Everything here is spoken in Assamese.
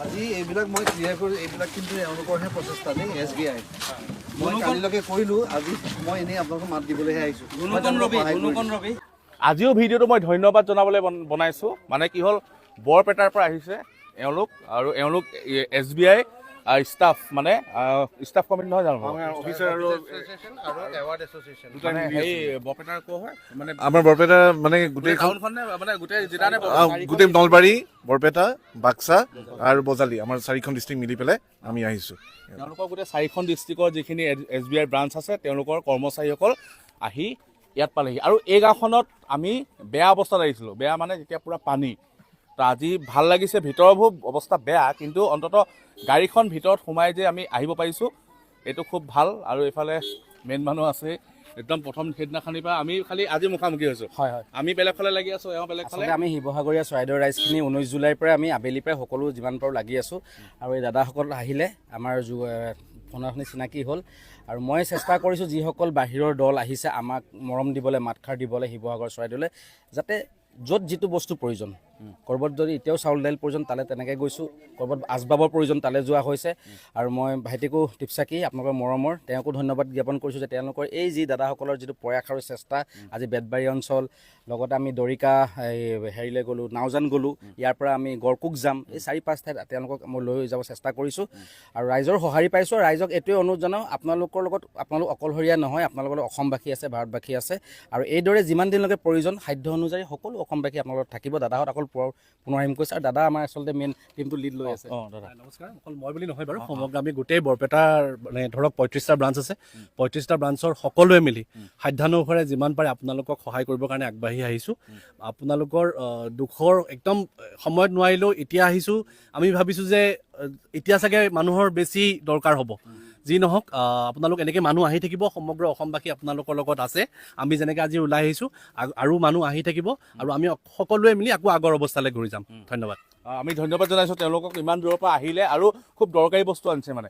আজি এইবিলাক মই ক্লিয়াৰ কৰি এইবিলাক কিন্তু এওঁলোকৰহে প্ৰচেষ্টা দেই SBI মই কালিলৈকে কৰিলোঁ আজি মই এনেই আপোনালোকক মাত দিবলৈহে আহিছোঁ আজিও ভিডিঅ'টো মই ধন্যবাদ জনাবলৈ বনাইছোঁ মানে কি হ'ল বৰপেটাৰ পৰা আহিছে এওঁলোক আৰু এওঁলোক SBI ষ্টাফ মানে ষ্টাফ কমিটি নহয় জানো অফিচাৰ আৰু এৱাৰ্ড এছ'চিয়েশ্যন সেই বৰপেটাৰ ক'ৰ হয় মানে আমাৰ বৰপেটা মানে গোটেই টাউনখনে মানে গোটেই জিলানে গোটেই নলবাৰী বৰপেটা বাক্সা আৰু বজালী আমাৰ 4খন ডিষ্ট্ৰিক্ট মিলি পেলাই আমি আহিছোঁ তেওঁলোকৰ গোটেই 4খন ডিষ্ট্ৰিক্টৰ যিখিনি SBI ব্ৰাঞ্চ আছে তেওঁলোকৰ কৰ্মচাৰীসকল আহি ইয়াত পালেহি আৰু এই গাঁওখনত আমি বেয়া অৱস্থাত আহিছিলোঁ বেয়া মানে যেতিয়া পূৰা পানী তো আজি ভাল লাগিছে ভিতৰবোৰ অৱস্থা বেয়া কিন্তু অন্ততঃ গাড়ীখন ভিতৰত সোমাই যে আমি আহিব পাৰিছোঁ এইটো খুব ভাল আৰু এইফালে মেইন মানুহ আছে একদম প্ৰথম সেইদিনাখনিৰ পৰা আমি খালি আজি মুখামুখি হৈছোঁ হয় হয় আমি বেলেগ ফালে লাগি আছোঁ এওঁ বেলেগ ফালে আমি শিৱসাগৰীয়া চৰাইদেউ ৰাইজখিনি 19 জুলাইৰ পৰা আমি আবেলিৰ পৰা সকলো যিমান পাৰোঁ লাগি আছোঁ আৰু এই দাদাসকল আহিলে আমাৰ ফোনাখনি চিনাকি হ'ল আৰু মই চেষ্টা কৰিছোঁ যিসকল বাহিৰৰ দল আহিছে আমাক মৰম দিবলৈ মাতষাৰ দিবলৈ শিৱসাগৰ চৰাইদেউলৈ যাতে য'ত যিটো বস্তু প্ৰয়োজন ক'ৰবাত যদি এতিয়াও চাউল দাইল প্ৰয়োজন তালৈ তেনেকৈ গৈছোঁ ক'ৰবাত আচবাবৰ প্ৰয়োজন তালৈ যোৱা হৈছে আৰু মই ভাইটিকো টিপচাকি আপোনালোকৰ মৰমৰ তেওঁকো ধন্যবাদ জ্ঞাপন কৰিছোঁ যে তেওঁলোকৰ এই যি দাদাসকলৰ যিটো প্ৰয়াস আৰু চেষ্টা আজি বেতবাৰী অঞ্চল লগতে আমি দৰিকা হেৰিলৈ গ'লোঁ নাওজান গ'লোঁ ইয়াৰ পৰা আমি গড়কুক যাম এই 4-5 ঠাইত তেওঁলোকক মই লৈ যাব চেষ্টা কৰিছোঁ আৰু ৰাইজৰ সঁহাৰি পাইছোঁ ৰাইজক এইটোৱে অনুৰোধ জনাওঁ আপোনালোকৰ লগত আপোনালোক অকলশৰীয়া নহয় আপোনালোকৰ লগত অসমবাসী আছে ভাৰতবাসী আছে আৰু এইদৰে যিমান দিনলৈকে প্ৰয়োজন সাধ্য অনুযায়ী সকলো অসমবাসী আপোনালোকৰ থাকিব দাদাহঁত অকল পুনৰ আহিম কৈছে আৰু দাদা আমাৰ আচলতে মেইন টিমটো লিড লৈ আছে দাদা নমস্কাৰ অকল মই বুলি নহয় বাৰু সমগ্ৰ আমি গোটেই বৰপেটাৰ মানে ধৰক 35টা ব্ৰাঞ্চ আছে 35টা ব্ৰাঞ্চৰ সকলোৱে মিলি সাধ্যানুসাৰে যিমান পাৰে আপোনালোকক সহায় কৰিবৰ কাৰণে আগবাঢ়ি আহিছোঁ আপোনালোকৰ দুখৰ একদম সময়ত নোৱাৰিলেও এতিয়া আহিছোঁ আমি ভাবিছোঁ যে এতিয়া চাগে মানুহৰ বেছি দৰকাৰ হ'ব যি নহওক আপোনালোক এনেকৈ মানুহ আহি থাকিব সমগ্ৰ অসমবাসী আপোনালোকৰ লগত আছে আমি যেনেকৈ আজি ওলাই আহিছোঁ আৰু মানুহ আহি থাকিব আৰু আমি সকলোৱে মিলি আকৌ আগৰ অৱস্থালৈ ঘূৰি যাম ধন্যবাদ আমি ধন্যবাদ জনাইছোঁ তেওঁলোকক ইমান দূৰৰ পৰা আহিলে আৰু খুব দৰকাৰী বস্তু আনিছে মানে